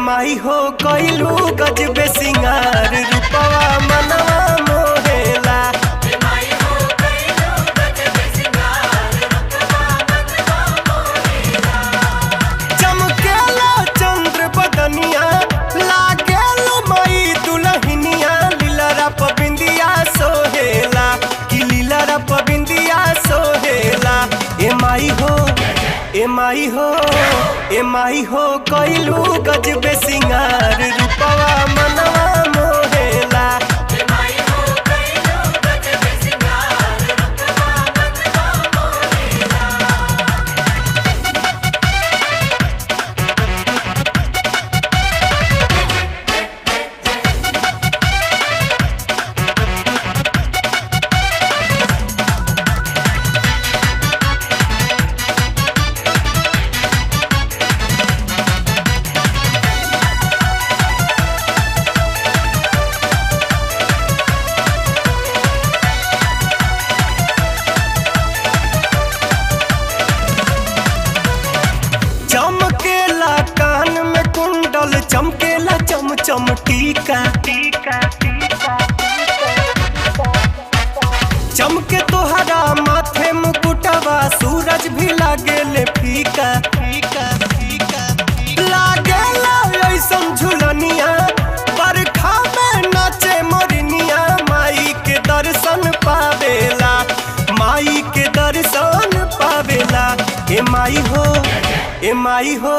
माई हो कइलू गजबे सिंगार रूपवा मनवा मोहेला। चमकेला चंद्र बदनिया लागेला माई दुल्हनिया लीलरा पबिंदिया सोहेला कि लीलरा पबिंदिया सोहेला। ए माई हो ए माई हो ए माई हो कइलू गजबे सिंगार रूपवा मनवा मोहेला। चमकेला कान में कुंडल चमकेला चम चम टीका चमके तोहरा माथे मुकुटवा सूरज भी लागेले फीका लागेला ऐसन झुलनिया बरखा में नाचे मोरनिया माई के दर्शन पावेला माई के दर्शन पावेला। ए माई हो ए माई हो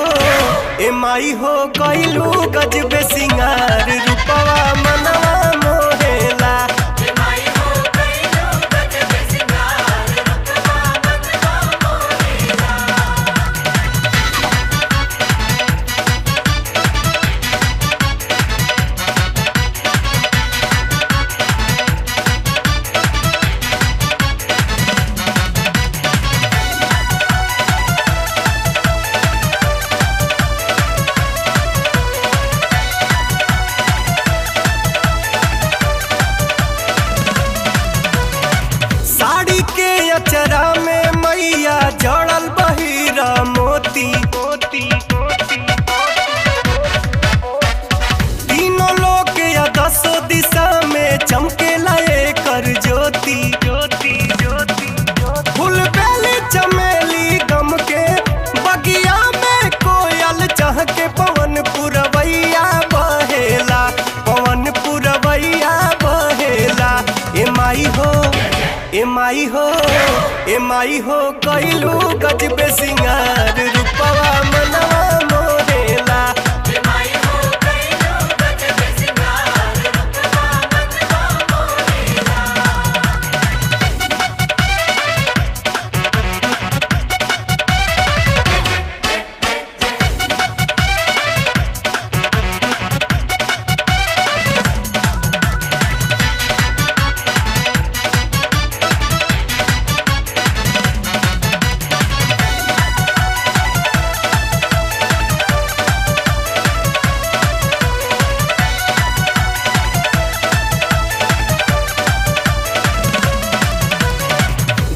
ए माई हो कइलू गजबे सिंगार रूपवा मनवा मोहेला। चरा में मैया जड़ल बहिरा मोती तीनों लोग या दसों दिशा में चमकेला एकर ज्योति फूल बेली चमेली गम के बगिया में कोयल चह के पवन पुरवैया बहेला पवन पुरवैया बहेला। ए माई हो ए माई हो ए माई हो कइलू गजबे सिंगार रूपवा मनवा मोहेला।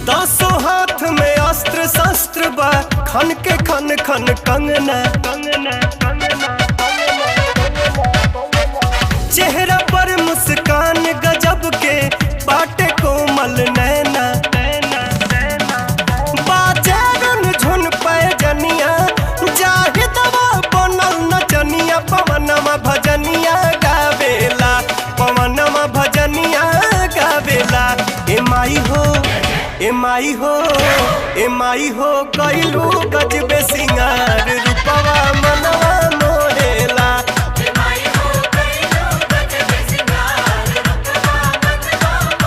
दसों हाथ में अस्त्र शस्त्र बा खन के खन खन कंगना चेहरा पर मुस्कान गजब के बाटे कोमल नैना बाजारन झुन पैजनिया जाहिदवा बनल नचनिया पवनमा भजनिया गावेला पवनमा भजनिया गावेला। ए माई हो ए माई हो ए माई हो कइलू गजबे सिंगार रूपवा मनवा मोहेला।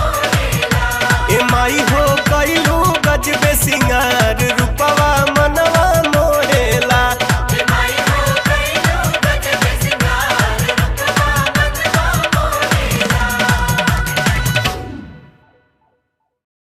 ए माई हो